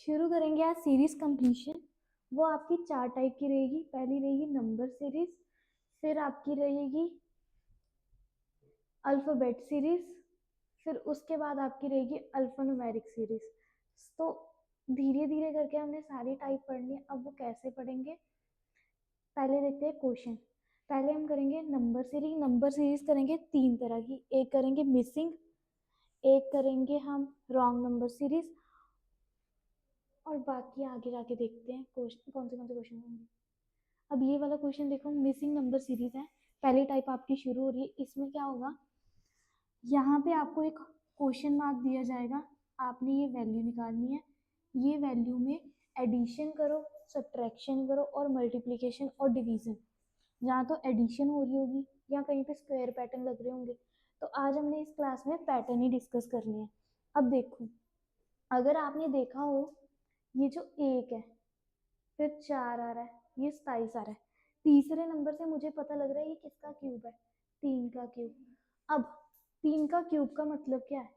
शुरू करेंगे आज सीरीज कंप्लीशन। वो आपकी 4 टाइप की रहेगी। पहली रहेगी नंबर सीरीज, फिर आपकी रहेगी अल्फ़ाबेट सीरीज, फिर उसके बाद आपकी रहेगी अल्फ़ान्यूमेरिक सीरीज। तो धीरे धीरे करके हमने सारी टाइप पढ़नी है। अब वो कैसे पढ़ेंगे, पहले देखते हैं क्वेश्चन। पहले हम करेंगे नंबर सीरीज। नंबर सीरीज करेंगे 3 तरह की, एक करेंगे मिसिंग, एक करेंगे हम रॉन्ग नंबर सीरीज, और बाकी आगे जाके देखते हैं क्वेश्चन कौन से क्वेश्चन होंगे। अब ये वाला क्वेश्चन देखो, मिसिंग नंबर सीरीज है, पहली टाइप आपकी शुरू हो रही है। इसमें क्या होगा, यहाँ पे आपको एक क्वेश्चन मार्क दिया जाएगा, आपने ये वैल्यू निकालनी है। ये वैल्यू में एडिशन करो, सब्ट्रैक्शन करो और मल्टीप्लिकेशन और डिवीजन। जहाँ तो एडिशन हो रही होगी या कहीं पे स्क्वायर पैटर्न लग रहे होंगे। तो आज हमने इस क्लास में पैटर्न ही डिस्कस करनी है। अब देखो, अगर आपने देखा हो, ये जो एक है, फिर 4 आ रहा है, ये 27 आ रहा है। तीसरे नंबर से मुझे पता लग रहा है ये किसका क्यूब है, 3 का क्यूब। अब 3 का क्यूब का मतलब क्या है,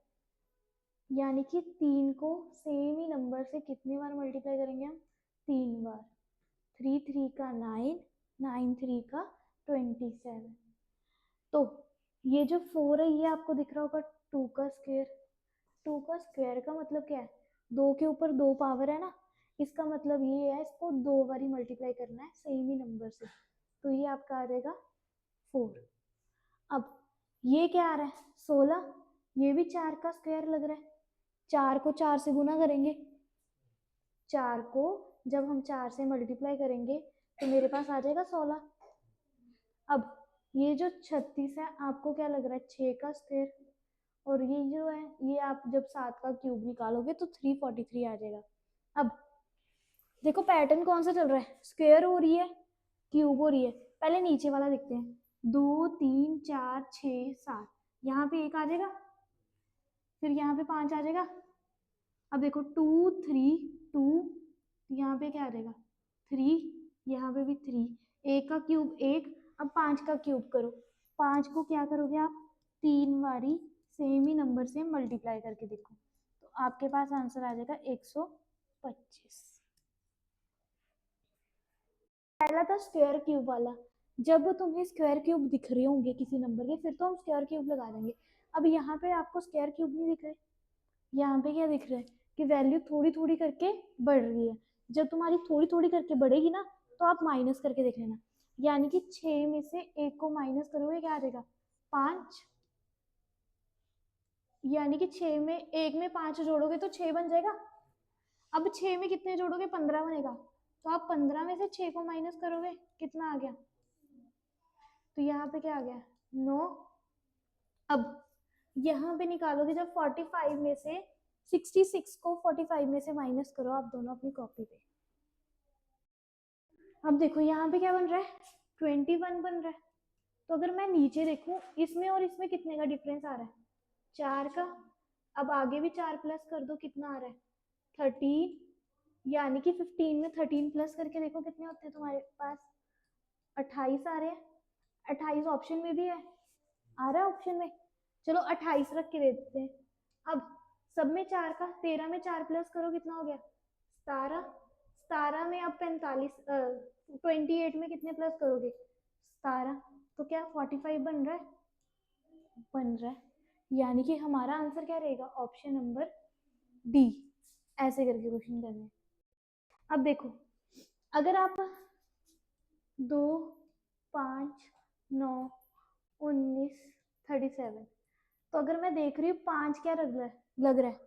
यानी कि 3 को सेम ही नंबर से कितनी बार मल्टीप्लाई करेंगे हम, 3 बार। 3 3 का 9, 9 3 का 27। तो ये जो 4 है ये आपको दिख रहा होगा 2 का स्क्वायर। 2 का स्क्वायर का मतलब क्या है, 2 के ऊपर 2 पावर है ना, इसका मतलब ये है इसको 2 बार ही मल्टीप्लाई करना है सेम ही नंबर से। तो ये आपका आ जाएगा 4। अब ये क्या आ रहा है, 16, ये भी 4 का स्क्वायर लग रहा है। 4 को 4 से गुना करेंगे, 4 को जब हम 4 से मल्टीप्लाई करेंगे तो मेरे पास आ जाएगा 16। अब ये जो 36 है आपको क्या लग रहा है, 6 का स्क्वायर। और ये जो है, ये आप जब 7 का क्यूब निकालोगे तो 343 आ जाएगा। अब देखो पैटर्न कौन सा चल रहा है, स्क्वायर हो रही है, क्यूब हो रही है। पहले नीचे वाला देखते हैं, 2 3 4 6 7, यहाँ पे 1 आ जाएगा, फिर यहाँ पे 5 आ जाएगा। अब देखो 2 3 2, यहाँ पे क्या आ जाएगा 3, यहाँ पे भी 3। 1 का क्यूब 1। अब 5 का क्यूब करो, 5 को क्या करोगे आप, 3 बारी सेम ही नंबर से मल्टीप्लाई करके देखो, तो आपके पास आंसर आ जाएगा 125। पहला था स्क्वायर क्यूब वाला। जब तुम्हें स्क्वायर क्यूब दिख रहे होंगे किसी नंबर के, फिर तो हम स्क्वायर क्यूब लगा देंगे। अब यहाँ पे आपको स्क्वायर क्यूब नहीं दिख रहे, यहाँ पे क्या दिख रहा है कि वैल्यू थोड़ी थोड़ी करके बढ़ रही है। जब तुम्हारी थोड़ी थोड़ी करके बढ़ेगी ना, तो आप माइनस करके देख लेना। यानी कि 6 में से 1 को माइनस करोगे, क्या आ जाएगा 5। यानी कि 6 में 1 में 5 जोड़ोगे तो 6 बन जाएगा। अब 6 में कितने जोड़ोगे, 15 बनेगा। तो आप 15 में से 6 को माइनस करोगे, कितना आ गया, तो यहाँ पे क्या आ गया 9। अब यहाँ पे निकालोगे, जब 45 में से 66 को 45 में से माइनस करो आप दोनों अपनी कॉपी पे। अब देखो यहाँ पे क्या बन रहा है, 21 बन रहा है। तो अगर मैं नीचे देखूं, इसमें और इसमें कितने का डिफरेंस आ रहा है, 4 का। अब आगे भी 4 प्लस कर दो, कितना आ रहा है 13। यानी कि 15 में 13 प्लस करके देखो कितने होते हैं तुम्हारे पास, 28 आ रहे हैं। 28 ऑप्शन में भी है, आ रहा है ऑप्शन में। चलो 28 रख के देते हैं। अब सब में 4 का, 13 में 4 प्लस करो, कितना हो गया 17। 17 में अब 28 में कितने प्लस करोगे 17, तो क्या 45 बन रहा है, बन रहा है। यानी कि हमारा आंसर क्या रहेगा, ऑप्शन नंबर डी। ऐसे करके क्वेश्चन करने। अब देखो, अगर आप 2 5 9 19 37, तो अगर मैं देख रही हूँ 5 क्या लग रहा है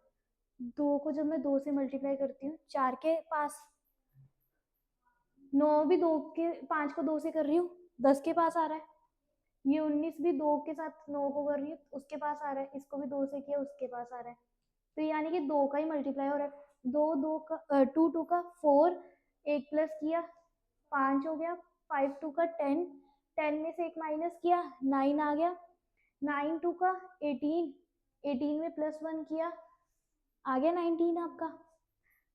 2 को जब मैं 2 से मल्टीप्लाई करती हूँ 4 के पास, 9 भी 2 के 5 को 2 से कर रही हूँ 10 के पास आ रहा है। ये 19 भी 2 के साथ 9 को कर रही हूँ उसके पास आ रहा है, इसको भी 2 से किया उसके पास आ रहा है। तो यानी कि 2 का ही मल्टीप्लाई हो रहा है। 2 2 का 2 2 का 4, 1 प्लस किया 5 हो गया, 5 2 का 10, 10 में से 1 माइनस किया 9 आ गया, 9 2 का 18, 18 में प्लस 1 किया आ गया 19 आपका।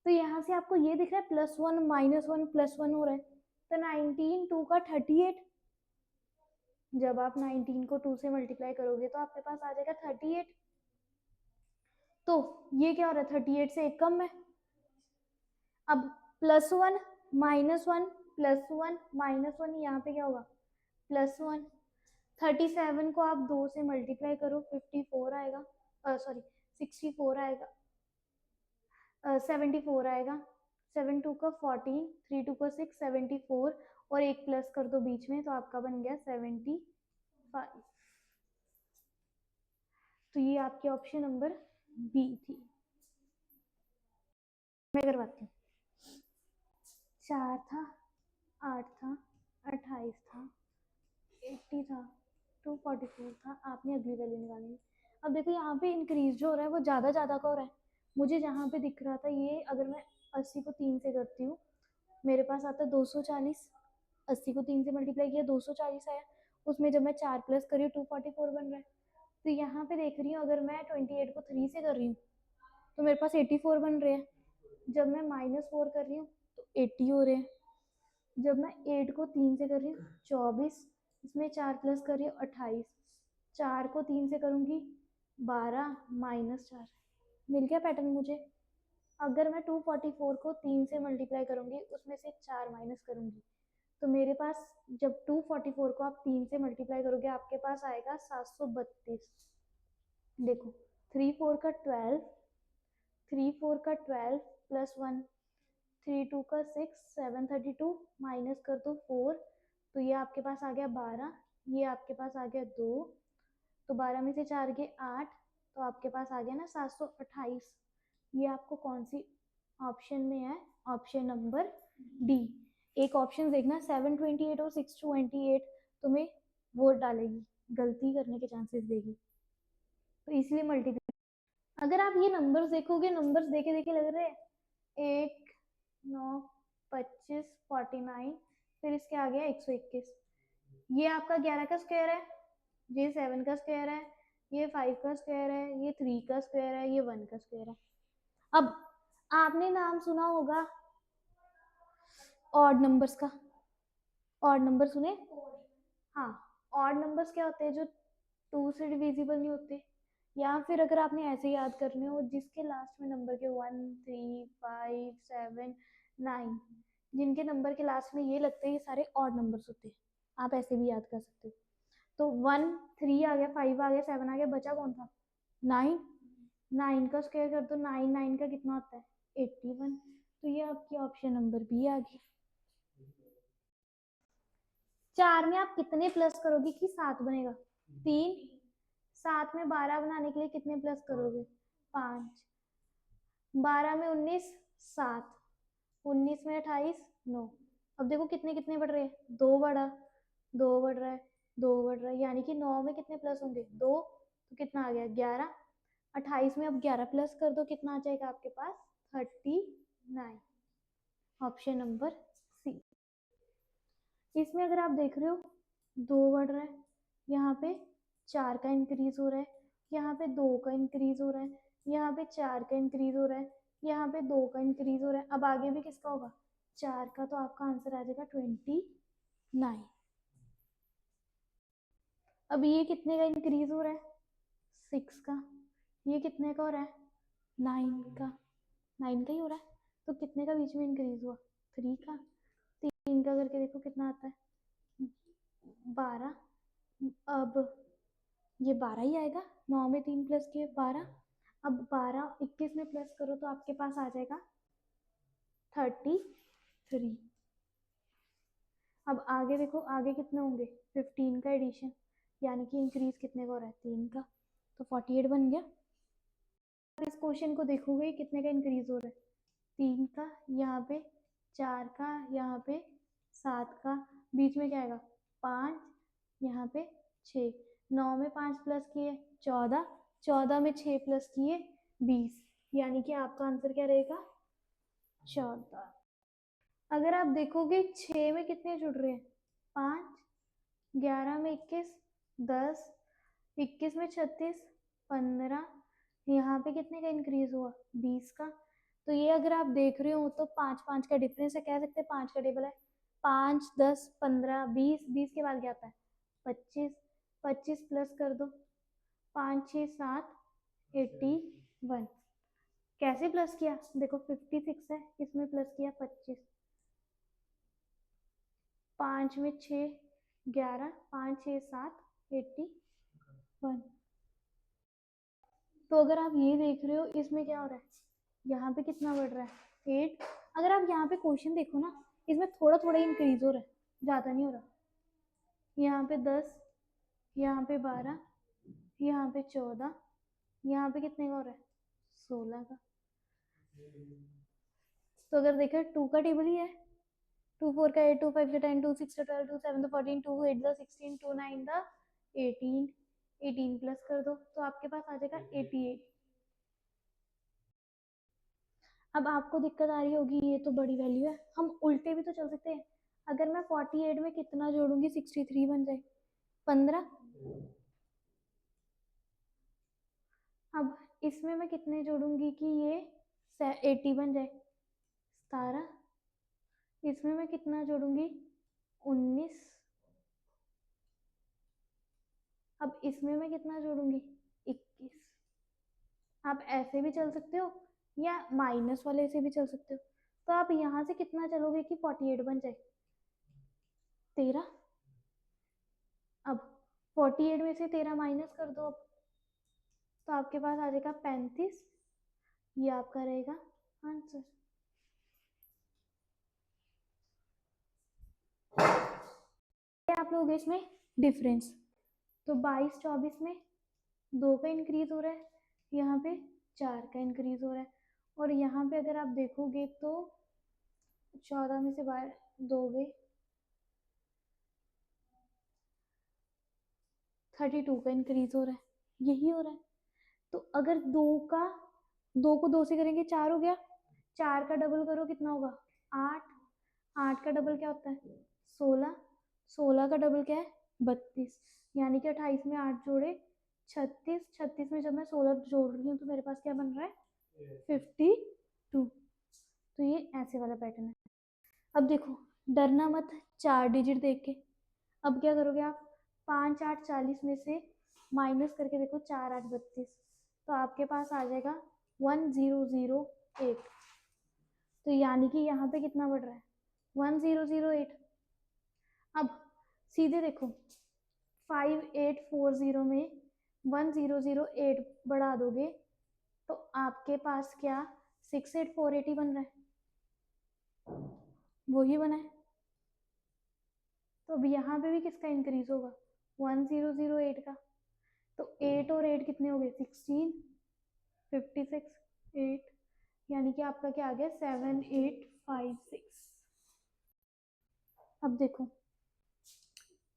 तो यहाँ से आपको ये दिख रहा है +1 -1 +1 हो रहा है, तो 19 2 का 38। जब आप 19 को 2 से मल्टीप्लाई करोगे तो आपके पास आ जाएगा 38। तो ये क्या हो रहा है, 38 से 1 कम है, अब +1 -1 +1 -1, यहाँ पे क्या होगा +1। 37 को आप 2 से मल्टीप्लाई करो 54 आएगा, सॉरी 64 आएगा, 74 आएगा। 7 2 का 14, 3 2 का 6, 74 और एक प्लस कर दो बीच में तो आपका बन गया 75। तो ये आपके ऑप्शन नंबर बी थी। मैं करवाती हूँ। 4 था, 8 था, 28 था, 80 था, 244 था। आपने अगली वैल्यू निकालनी। अब देखो यहाँ पे इंक्रीज जो हो रहा है वो ज़्यादा का हो रहा है। मुझे जहाँ पे दिख रहा था ये, अगर मैं 80 को 3 से करती हूँ मेरे पास आता है 240। 80 को 3 से मल्टीप्लाई किया 240 आया। उसमें जब मैं 4 प्लस करी 244 बन रहा है। तो यहाँ पे देख रही हूँ अगर मैं 28 को 3 से कर रही हूँ तो मेरे पास 84 बन रहे हैं। जब मैं -4 कर रही हूँ तो 80 हो रहे हैं। जब मैं 8 को 3 से कर रही हूँ 24, इसमें 4 प्लस कर रही हूँ 28, 4 को 3 से करूँगी 12 -4। मिल गया पैटर्न मुझे। अगर मैं 244 को 3 से मल्टीप्लाई करूँगी उसमें से 4 माइनस करूँगी तो मेरे पास, जब 244 को आप 3 से मल्टीप्लाई करोगे आपके पास आएगा 732। देखो 3 4 का 12, 3 4 का 12 +1, 3 2 का 6, 732 माइनस कर दो 4 तो ये आपके पास आ गया 12, ये आपके पास आ गया 2, तो 12 में से 4 गए 8, तो आपके पास आ गया ना 728। ये आपको कौन सी ऑप्शन में है? Option number D. एक ऑप्शन देखना 728 और 628 तुम्हें वोट डालेगी, गलती करने के चांसेस देगी, तो इसलिए मल्टीप्लाई। अगर आप ये नंबर्स देखोगे, नंबर्स देखे देखे लग रहे हैं 1 9 25 49, फिर इसके आ गया 121। ये आपका 11 का स्क्वायर है, ये 7 का स्क्वायर है, ये 5 का स्क्वायर है, ये 3 का स्क्वायर है, ये 1 का स्क्वायर है। अब आपने नाम सुना होगा ऑड नंबर्स का। ऑड नंबर सुने? हाँ, ऑड नंबर्स क्या होते हैं? जो 2 से डिविजिबल नहीं होते। या फिर अगर आपने ऐसे याद करने हो जिसके लास्ट में नंबर के 1 3 5 7 9, जिनके नंबर के लास्ट में ये लगते हैं ये सारे ऑड नंबर्स होते हैं। आप ऐसे भी याद कर सकते हो। तो 1 3 आ गया, 5 आ गया, 7 आ गया, बचा कौन था? 9। 9 का स्क्वायर कर दो, 9 9 का कितना होता है? 81। तो ये आपकी ऑप्शन नंबर बी आ गई। 4 में आप कितने प्लस करोगे कि 7 बनेगा? 3। 7 में 12 बनाने के लिए कितने प्लस करोगे? 5। 12 में 19, 7। 19 में 28, 9। अब देखो कितने कितने बढ़ रहे हैं, 2 बढ़ा, 2 बढ़ रहा है, 2 बढ़ रहा है, यानी कि 9 में कितने प्लस होंगे? 2। तो कितना आ गया? 11। 28 में अब 11 प्लस कर दो, कितना आ जाएगा आपके पास? 39। ऑप्शन नंबर सी। इसमें अगर आप देख रहे हो 2 बढ़ रहा है, यहाँ पे 4 का इंक्रीज हो रहा है, यहाँ पे 2 का इंक्रीज हो रहा है, यहाँ पे 4 का इंक्रीज हो रहा है, यहाँ पे 2 का इंक्रीज हो रहा है। अब आगे भी किसका होगा? 4 का। तो आपका आंसर आ जाएगा 29। अब ये कितने का इंक्रीज हो रहा है? 6 का। ये कितने का हो रहा है? 9 का। 9 का ही हो रहा है। तो कितने का बीच में इंक्रीज हुआ? 3 का। 3 का करके देखो कितना आता है? 12। अब ये 12 ही आएगा, 9 में 3 प्लस किए 12। अब 12 21 में प्लस करो तो आपके पास आ जाएगा 33। अब आगे देखो, आगे कितने होंगे? 15 का एडिशन, यानी कि इंक्रीज कितने का हो रहा है? 3 का। तो 48 बन गया। इस क्वेश्चन को देखोगे कितने का इंक्रीज हो रहा है? 3 का, यहाँ पे 4 का, यहाँ पे 7 का, बीच में क्या आएगा? 5, यहाँ पे 6। 9 में 5 प्लस किए 14, 14 में 6 प्लस किए 20, यानी कि आपका आंसर क्या रहेगा? 14। अगर आप देखोगे 6 में कितने जुड़ रहे हैं? 5, 11 में 21, 10, 21 में 36, 15, यहाँ पे कितने का इंक्रीज हुआ? 20 का। तो ये अगर आप देख रहे हो तो 5 5 का डिफरेंस है, कह सकते हैं 5 का टेबल है। 5 10 15 20, 20 के बाद क्या आता है? 25। 25 प्लस कर दो, 5 6 7, 81। कैसे प्लस किया, देखो 56 है, इसमें प्लस किया 25, 5 में 6 11, 5 6 7 81। तो अगर आप ये देख रहे हो इसमें क्या हो रहा है, यहाँ पे कितना बढ़ रहा है 8। अगर आप यहाँ पे क्वेश्चन देखो ना, इसमें थोड़ा थोड़ा इंक्रीज हो रहा है, ज़्यादा नहीं हो रहा। यहाँ पे 10, यहाँ पे 12, यहाँ पे 14, यहाँ पे कितने का हो रहा है 16 का। तो अगर देखें 2 का टेबल ही है, 2 4 का 8, 2 5 का 10, 2 6 का 12, 2 7 का 14, 2 8 का 16, 2 9 का 18, 18 प्लस कर दो तो आपके पास आ जाएगा 88। अब आपको दिक्कत आ रही होगी ये तो बड़ी वैल्यू है, हम उल्टे भी तो चल सकते हैं। अगर मैं 48 में कितना जोड़ूंगी 63 बन जाए 15। अब इसमें मैं कितने जोड़ूंगी कि ये 80 बन जाए 17। इसमें मैं कितना जोड़ूंगी 19। अब इसमें मैं कितना जोड़ूंगी 21। आप ऐसे भी चल सकते हो या माइनस वाले से भी चल सकते हो। तो आप यहाँ से कितना चलोगे कि 48 बन जाए 13। अब 48 में से 13 माइनस कर दो, अब तो आपके पास आ जाएगा 35। ये आपका रहेगा आंसर। आप लोग इसमें डिफरेंस, तो 22 24 में 2 का इंक्रीज हो रहा है, यहाँ पे 4 का इंक्रीज हो रहा है। और यहाँ पे अगर आप देखोगे तो 14 में से 12 2 गए 32 का इंक्रीज हो रहा है, यही हो रहा है। तो अगर 2 को 2 से करेंगे 4 हो गया, 4 का डबल करो कितना होगा 8, 8 का डबल क्या होता है 16, 16 का डबल क्या है 32। यानी कि 28 में 8 जोड़े 36, 36 में जब मैं 16 जोड़ रही हूँ तो मेरे पास क्या बन रहा है 52। तो ये ऐसे वाला पैटर्न है। अब देखो डरना मत 4 डिजिट देख के। अब क्या करोगे आप 5 8 40 में से माइनस करके देखो 4 8 32, तो आपके पास आ जाएगा 1008। तो यानी कि यहाँ पे कितना बढ़ रहा है 1008। अब सीधे देखो 5840 में 1008 बढ़ा दोगे तो आपके पास क्या 68480 बन रहा है, वही बना है। तो अब यहाँ पे भी किसका इंक्रीज होगा 1008 का। तो 8 और 8 कितने हो गए 16, 56 8, यानी कि आपका क्या आ गया 7856। अब देखो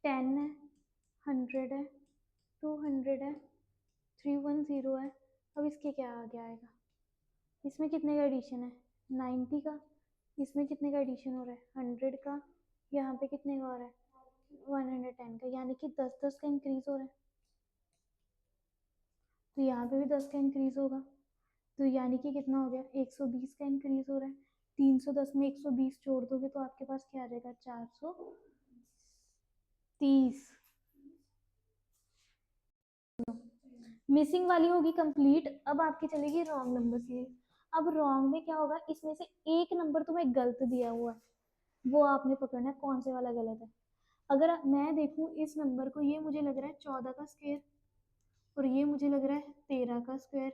10 है, 100 है, 200 है, 310 है। अब इसके क्या आगे आएगा, इसमें कितने का एडिशन है 90 का, इसमें कितने का एडिशन हो रहा है 100 का, यहाँ पे कितने का हो रहा है 110 का, यानी कि 10 10 का इंक्रीज हो रहा है। तो यहाँ पे भी 10 का इंक्रीज होगा, तो यानी कि कितना हो गया 120 का इंक्रीज हो रहा है। 310 में 120 जोड़ दोगे तो आपके पास क्या आ जाएगा 430। मिसिंग वाली होगी कंप्लीट। अब आपकी चलेगी रॉन्ग नंबर सीरीज। अब रॉन्ग में क्या होगा, इसमें से एक नंबर तुम्हें गलत दिया हुआ है, वो आपने पकड़ना है कौन से वाला गलत है। अगर मैं देखूं इस नंबर को, ये मुझे लग रहा है 14 का स्क्वायर, और ये मुझे लग रहा है 13 का स्क्वायर,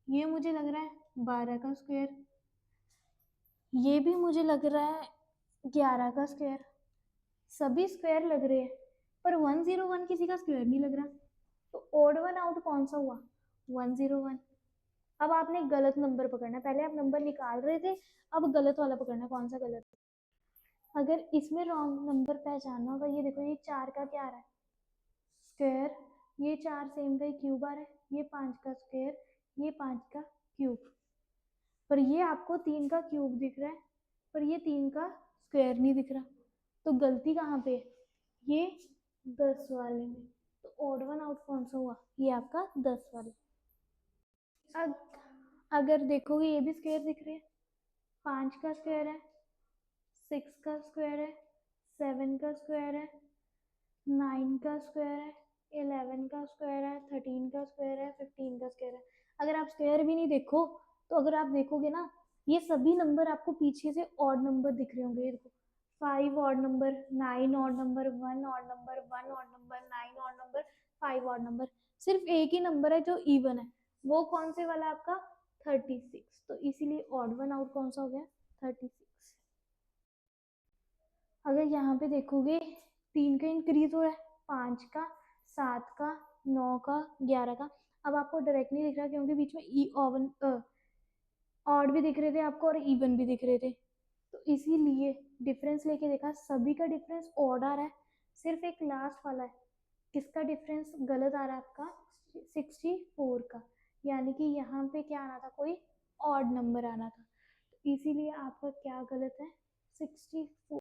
ये मुझे लग रहा है 12 का स्क्वायर, ये भी मुझे लग रहा है 11 का स्क्वायर। सभी स्क्वायर लग रहे हैं पर 101 किसी का स्क्वायर नहीं लग रहा। तो ओड वन आउट कौन सा हुआ 101। अब आपने गलत नंबर पकड़ना है, पहले आप नंबर निकाल रहे थे, अब गलत वाला पकड़ना कौन सा गलत। अगर इसमें रॉन्ग नंबर पहचानना होगा, ये देखो ये 4 का क्या आ रहा है स्क्वायर, ये 4 सेम का ही क्यूब आ रहा है, ये 5 का स्क्वायर, ये 5 का क्यूब, पर ये आपको 3 का क्यूब दिख रहा है पर ये 3 का स्क्वायर नहीं दिख रहा। तो गलती कहाँ पे है ये 10 वाले में। तो ओड वन आउट कौन सा हुआ, ये आपका 10 वाला। अगर देखोगे ये भी स्क्वायर दिख रहे हैं, 5 का स्क्वायर है, 6 का स्क्वायर है, 7 का स्क्वायर है, 9 का स्क्वायर है, 11 का स्क्वायर है, 13 का स्क्वायर है, 15 का स्क्वायर है। अगर आप स्क्वायर भी नहीं देखो तो अगर आप देखोगे ना, ये सभी नंबर आपको पीछे से ऑड नंबर दिख रहे होंगे। ये देखो, 5 odd number, 9 odd number, 1 odd number, 1 odd number, 9 odd number, 5 odd number. सिर्फ एक ही नंबर है जो इवन है, वो कौन से वाला आपका 36। तो इसीलिए ऑड वन आउट कौन सा हो गया 36। अगर यहाँ पे देखोगे 3 का इंक्रीज हो रहा है, 5 का, 7 का, 9 का, 11 का। अब आपको डायरेक्टली दिख रहा है क्योंकि बीच में ई ओवन ऑड भी दिख रहे थे आपको और इवन भी दिख रहे थे, तो इसीलिए डिफरेंस लेके देखा, सभी का डिफरेंस ऑड आ रहा है, सिर्फ एक लास्ट वाला है किसका डिफरेंस गलत आ रहा है आपका 64 का, यानी कि यहाँ पे क्या आना था, कोई ऑड नंबर आना था, तो इसीलिए आपका क्या गलत है 64।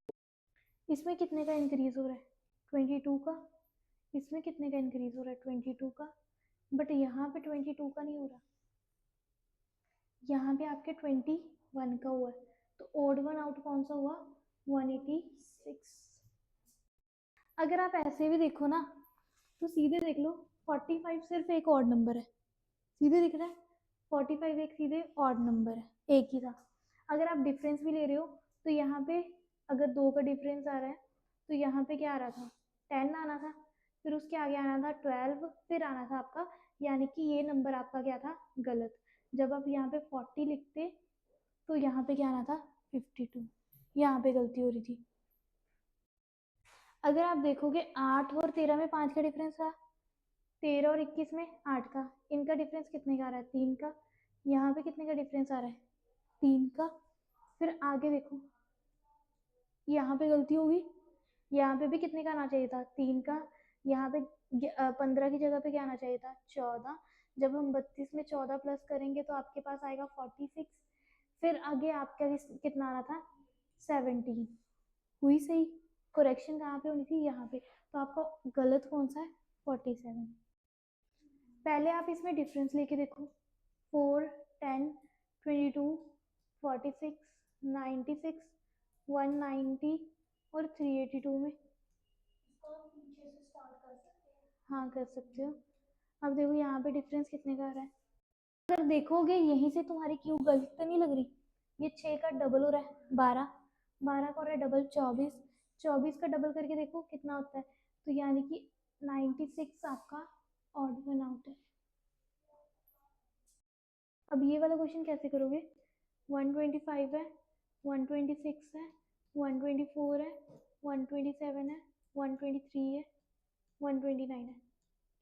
इसमें कितने का इंक्रीज हो रहा है 22 का, इसमें कितने का इंक्रीज हो रहा है 22 का, बट यहाँ पे 22 का नहीं हो रहा, यहाँ पे आपके 21 का हुआ है, तो ओड वन आउट कौन सा हुआ 186। अगर आप ऐसे भी देखो ना, तो सीधे देख लो 45 सिर्फ एक ऑड नंबर है, सीधे दिख रहा है 45 एक सीधे ऑड नंबर है, एक ही था। अगर आप डिफरेंस भी ले रहे हो, तो यहाँ पे अगर 2 का डिफरेंस आ रहा है, तो यहाँ पे क्या आ रहा था 10 आना था, फिर उसके आगे आना था 12, फिर आना था आपका, यानी कि ये नंबर आपका क्या था गलत। जब आप यहाँ पे 40 लिखते, तो यहाँ पे क्या आना था 52, यहाँ पे गलती हो रही थी। अगर आप देखोगे 8 और 13 में 5 का डिफरेंस था, 13 और 21 में 8 का, इनका डिफरेंस कितने का आ रहा है 3 का, यहाँ पे कितने का डिफरेंस आ रहा है 3 का। फिर आगे देखो, यहाँ पे गलती होगी, यहाँ पे भी कितने का आना चाहिए था 3 का, यहाँ पे 15 की जगह पे क्या आना चाहिए था 14। जब हम 32 में 14 प्लस करेंगे तो आपके पास आएगा 46, फिर आगे आपका कितना आना था 17। हुई सही, करेक्शन कहाँ पे होनी थी यहाँ पे, तो आपका गलत कौन सा है 47। पहले आप इसमें डिफरेंस लेके देखो, 4, 10, 22, 46, 96, 190 और 382 में। हाँ कर सकते हो। अब देखो यहाँ पे डिफरेंस कितने का आ रहा है, अगर देखोगे यहीं से तुम्हारी क्यों गलत तो नहीं लग रही, ये 6 का डबल हो रहा है 12, 12 का हो रहा है डबल 24, 24 का डबल करके देखो कितना होता है, तो यानी कि 96 आपका ऑड वन आउट है। अब ये वाला क्वेश्चन कैसे करोगे, 125 है, 126 है, 124 है, 127 है, 123 है, 129 है,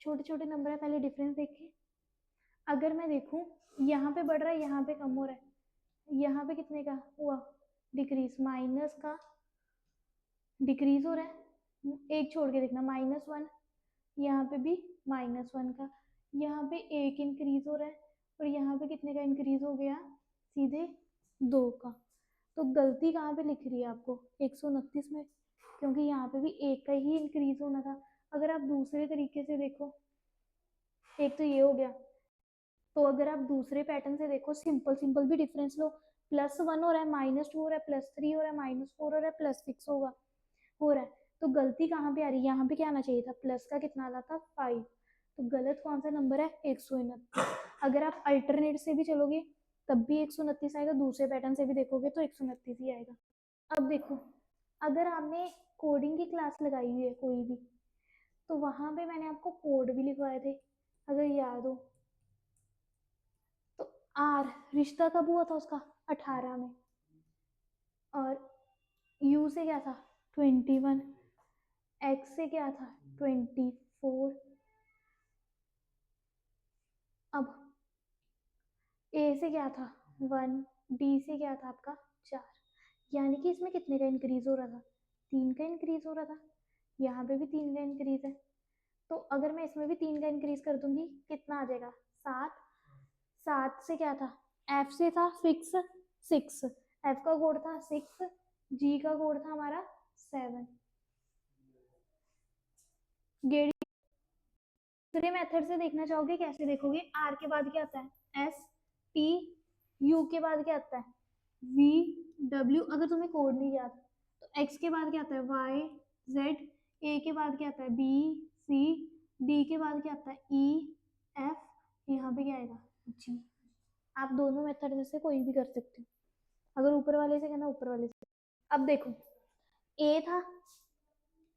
छोटे छोटे नंबर है, पहले डिफरेंस देखिए। अगर मैं देखूं यहाँ पे बढ़ रहा है यहाँ पे कम हो रहा है, यहाँ पे कितने का हुआ डिक्रीज, माइनस का डिक्रीज हो रहा है, एक छोड़ के देखना -1, यहाँ पे भी -1 का, यहाँ पे एक इंक्रीज हो रहा है, और यहाँ पे कितने का इंक्रीज हो गया सीधे 2 का। तो गलती कहाँ पे लिख रही है आपको 129 में, क्योंकि यहाँ पे भी एक का ही इंक्रीज होना था। अगर आप दूसरे तरीके से देखो, एक तो ये हो गया, तो अगर आप दूसरे पैटर्न से देखो, सिंपल सिंपल भी डिफरेंस लो, +1 हो रहा है, -2 हो रहा है, +3 हो रहा है, -4 हो रहा है, +6 होगा हो रहा है, तो गलती कहाँ पे आ रही है, यहाँ पे क्या आना चाहिए था प्लस का कितना आना था 5, तो गलत कौन सा नंबर है 129। अगर आप अल्टरनेट से भी चलोगे तब भी 129 आएगा, दूसरे पैटर्न से भी देखोगे तो 129 ही आएगा। अब देखो, अगर आपने कोडिंग की क्लास लगाई हुई है कोई भी, तो वहां पे मैंने आपको कोड भी लिखवाए थे अगर याद हो, तो आर रिश्ता कब हुआ था उसका 18 में, और यू से क्या था 21, एक्स से क्या था 24, अब ए से क्या था 1, डी से क्या था आपका 4, यानी कि इसमें कितने का इंक्रीज हो रहा था 3 का इंक्रीज हो रहा था, यहाँ पे भी 3 का इंक्रीज है, तो अगर मैं इसमें भी 3 का इंक्रीज कर दूंगी कितना आ जाएगा 7, 7 से क्या था एफ से था फिक्स 6, एफ का कोड था 6, जी का कोड था हमारा 7। गेड़ी दूसरे मेथड से देखना चाहोगे, कैसे देखोगे, आर के बाद क्या आता है एस, टी, यू के बाद क्या आता है वी, डब्ल्यू, अगर तुम्हें कोड नहीं याद, तो एक्स के बाद क्या आता है वाई, जेड, ए के बाद क्या आता है बी, सी, डी के बाद क्या आता है ई, एफ, यहाँ पे क्या आएगा जी। आप दोनों मेथड में से कोई भी कर सकते हो, अगर ऊपर वाले से करना ऊपर वाले से। अब देखो, ए था,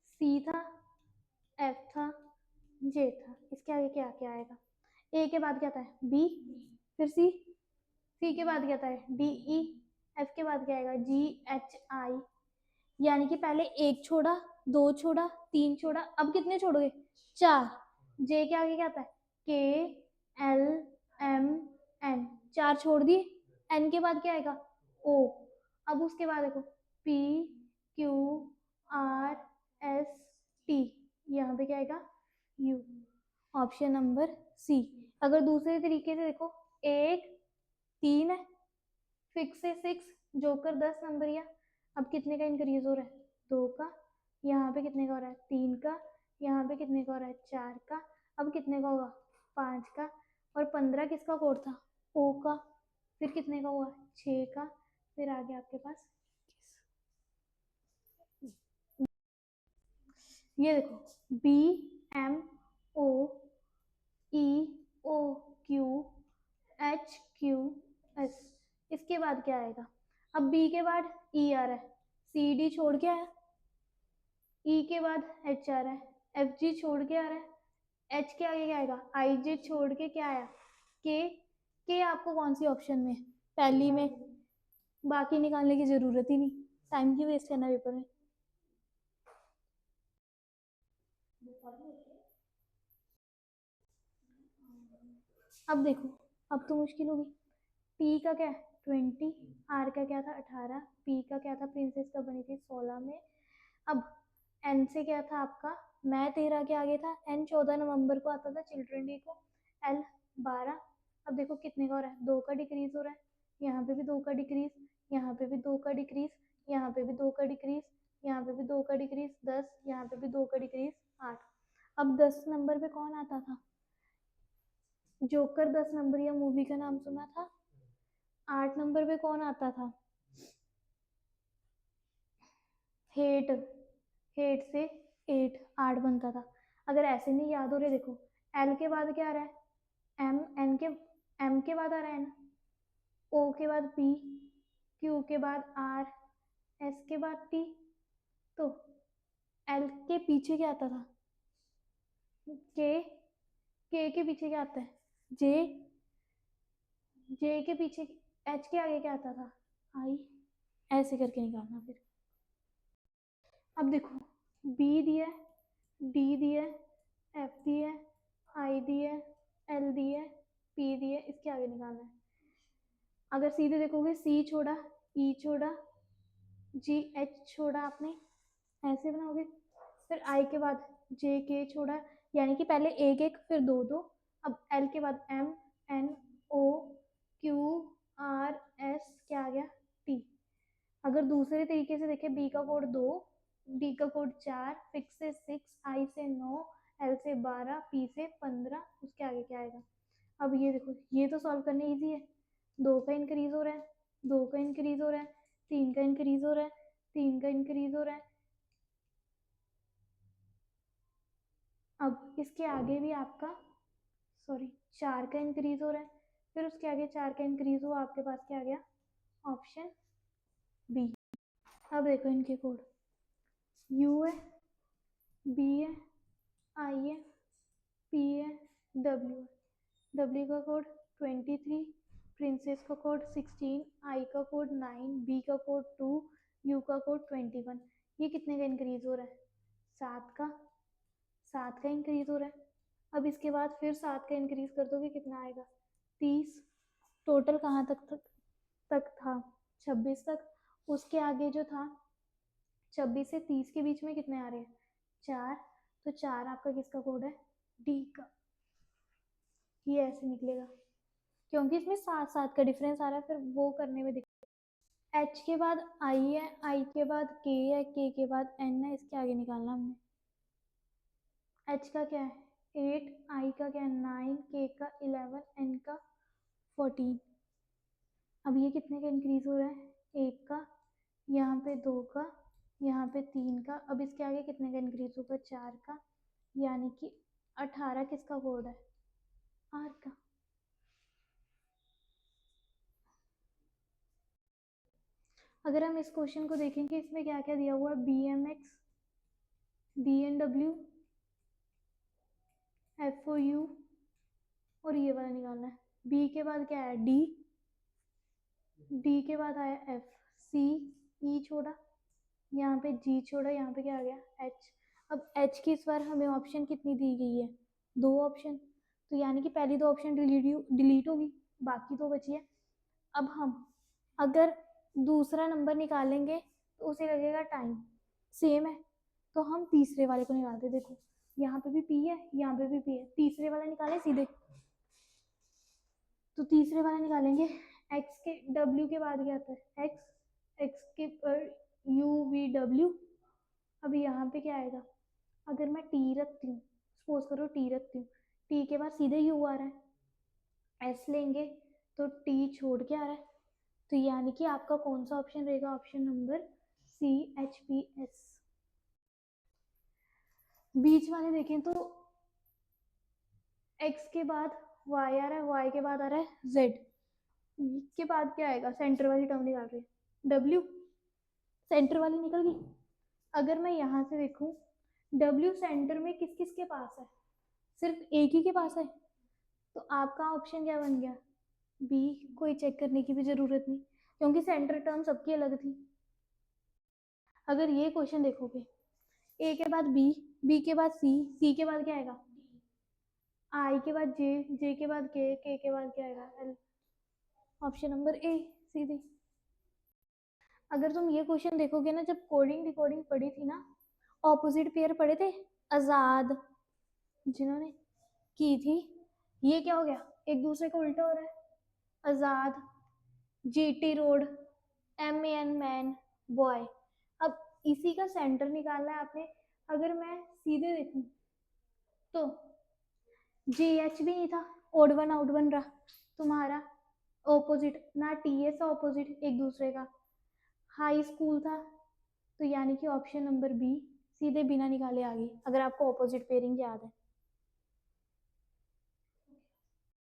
सी था, एफ था, जे था, इसके आगे क्या क्या आएगा? ए के बाद क्या था? बी, फिर सी, सी के बाद क्या था? डी, ई, एफ के बाद क्या आएगा? जी, एच, आई। यानी कि पहले एक छोड़ा, दो छोड़ा, तीन छोड़ा, अब कितने छोड़ोगे? चार। जे के आगे क्या आता है? के, एल, एम, एन, चार छोड़ दिए। एन के बाद क्या आएगा? ओ। अब उसके बाद देखो, P, Q, R, S, T, यहाँ पे क्या आएगा? यू। Option number C. अगर दूसरे तरीके से देखो, एक, तीन है, फिक्स है 6, जोकर 10 नंबर, या अब कितने का इंक्रीज हो रहा है? 2 का। यहाँ पे कितने का हो रहा है? 3 का। यहाँ पे कितने का हो रहा है? 4 का। अब कितने का होगा? 5 का। और 15 किसका कोड था? ओ का। फिर कितने का हुआ? 6 का। फिर आगे आपके पास ये देखो, बी, एम, ओ, ई, ओ, क्यू, एच, क्यू, एस। इसके बाद क्या आएगा? अब बी के बाद ई आ रहा है, सी डी छोड़ के आया, ई के बाद एच आ रहा है, एफ जी छोड़ के आ रहा है, एच के आगे क्या आएगा? आई जे छोड़ के क्या आया? के आपको कौन सी ऑप्शन में? पहली में। बाकी निकालने की जरूरत ही नहीं, टाइम क्यों वेस्ट करना पेपर में। अब देखो, अब तो मुश्किल होगी। टी का क्या है? 20, आर का क्या था? 18, पी का क्या था? प्रिंसेस कब बनी थी? 16 में। अब एन से क्या था आपका? मैं 13 के आगे था, एन 14 नवंबर को आता था, चिल्ड्रन डे को, एल 12। अब देखो कितने का हो रहा है? 2 का डिक्रीज हो रहा है, यहाँ पे भी 2 का डिक्रीज, यहाँ पे भी 2 का डिक्रीज, यहाँ पे भी 2 का डिक्रीज, यहाँ पे भी 2 का डिक्रीज, 10, यहाँ पे भी 2 का डिक्रीज, 8। अब 10 नंबर पे कौन आता था? जोकर 10 नंबर या मूवी का नाम सुना था? 8 नंबर पे कौन आता था? हेट। हेट से 8, 8 बनता था। अगर ऐसे नहीं याद हो रहे, देखो, एल के बाद क्या आ रहा है? एम, एन के, एम के बाद आ रहा है ना, ओ के बाद पी, क्यू के बाद आर, एस के बाद टी। तो एल के पीछे क्या आता था? के पीछे क्या आता है? जे, जे के पीछे, एच के आगे क्या आता था? आई। ऐसे करके निकालना फिर। अब देखो, बी दिया है, डी दिया है, एफ दी है, आई दी है, एल दी है, पी दी है, इसके आगे निकालना है। अगर सीधे देखोगे, सी छोड़ा, ई छोड़ा, जी एच छोड़ा आपने, ऐसे बनाओगे। फिर आई के बाद जे के छोड़ा, यानी कि पहले एक एक फिर दो दो। अब एल के बाद M, N, O, Q, R, S, क्या आ गया? टी। अगर दूसरे तरीके से देखें, बी का कोड 2, डी का कोड 4, फिक्स से 6, आई से 9, एल से 12, पी से 15, उसके आगे क्या आएगा? अब ये देखो, ये तो सॉल्व करने इजी है। 2 का इंक्रीज हो रहा है, 2 का इंक्रीज हो रहा है, 3 का इंक्रीज हो रहा है, 3 का इंक्रीज हो रहा है। अब इसके आगे भी आपका, सॉरी, 4 का इंक्रीज हो रहा है, फिर उसके आगे 4 का इंक्रीज हुआ, आपके पास क्या आ गया? Option B. अब देखो इनके कोड, यू है, बी है, आई है, पी है, डब्ल्यू है। डब्ल्यू का कोड 23, प्रिंसेस का कोड 16, आई का कोड 9, बी का कोड 2, यू का कोड 21। ये कितने का इंक्रीज हो रहा है? 7 का। 7 का इंक्रीज हो रहा है। अब इसके बाद फिर 7 का इंक्रीज कर दोगे, कितना आएगा? 30। टोटल कहाँ तक था? 26 तक। उसके आगे जो था, 26 से 30 के बीच में कितने आ रहे हैं? 4। तो 4 आपका किसका कोड है? डी का। ये ऐसे निकलेगा, क्योंकि इसमें 7 7 का डिफरेंस आ रहा है, फिर वो करने में दिक्कत। एच के बाद आई है, आई के बाद के है, के बाद एन है, इसके आगे निकालना हमने। एच का क्या है? 8, आई का क्या है? 9, के का 11, एन का 14। अब ये कितने का इंक्रीज हो रहा है? 1 का, यहाँ पे 2 का, यहाँ पे 3 का। अब इसके आगे कितने का इंक्रीज होगा? 4 का, यानी कि 18 किसका कोड है? आर का। अगर हम इस क्वेश्चन को देखेंगे, इसमें क्या क्या दिया हुआ है, BMX, BMW, FOU, और ये वाला निकालना है। B के बाद क्या है, D के बाद आया F, C, E छोड़ा, यहाँ पे G छोड़ा, यहाँ पे क्या आ गया, H। अब H की इस बार हमें ऑप्शन कितनी दी गई है, 2 ऑप्शन, तो यानी कि पहली 2 ऑप्शन डिलीट होगी, बाकी 2 बची है। अब हम अगर दूसरा नंबर निकालेंगे तो उसे लगेगा टाइम, सेम है, तो हम तीसरे वाले को निकालते। देखो यहाँ पे भी P है, यहाँ पे भी P है, तीसरे वाला निकालें सीधे, तो तीसरे वाला निकालेंगे। X के W के बाद क्या आता है, X के पर UVW। अब यहाँ पे क्या आएगा, अगर मैं T रखती हूँ, सपोज करो T रखती हूँ, T के बाद सीधे U आ रहा है, S लेंगे तो T छोड़ के आ रहा है, तो यानी कि आपका कौन सा ऑप्शन रहेगा, ऑप्शन नंबर CHPS। बीच वाले देखें तो X के बाद Y आ रहा है, Y के बाद आ रहा है Z, के बाद क्या आएगा, सेंटर वाली टर्म निकाल रहे हैं, W, सेंटर वाली निकल गई। अगर मैं यहाँ से देखूं, W सेंटर में किस किस के पास है, सिर्फ एक ही के पास है, तो आपका ऑप्शन क्या बन गया, B। कोई चेक करने की भी जरूरत नहीं, क्योंकि सेंटर टर्म सबकी अलग थी। अगर ये क्वेश्चन देखोगे, A के बाद B, B के बाद C, C के बाद क्या आएगा, I के बाद J, J के बाद K, K के बाद क्या आएगा, L। ऑप्शन नंबर A सीधी। अगर तुम ये क्वेश्चन देखोगे ना, जब कोडिंग डिकोडिंग पढ़ी थी ना, ऑपोजिट पेयर पढ़े थे, आजाद जिन्होंने की थी, ये क्या हो गया, एक दूसरे को उल्टा हो रहा है, आजाद, GT road, MAN man, boy. अब इसी का सेंटर निकालना है आपने। अगर मैं सीधे देखूं तो GH भी नहीं था, ओड वन आउट वन रहा तुम्हारा, ऑपोजिट ना, TS ऑपोजिट एक दूसरे का, हाई स्कूल था, तो यानी कि ऑप्शन नंबर B सीधे बिना निकाले आ गई, अगर आपको ऑपोजिट पेयरिंग याद है।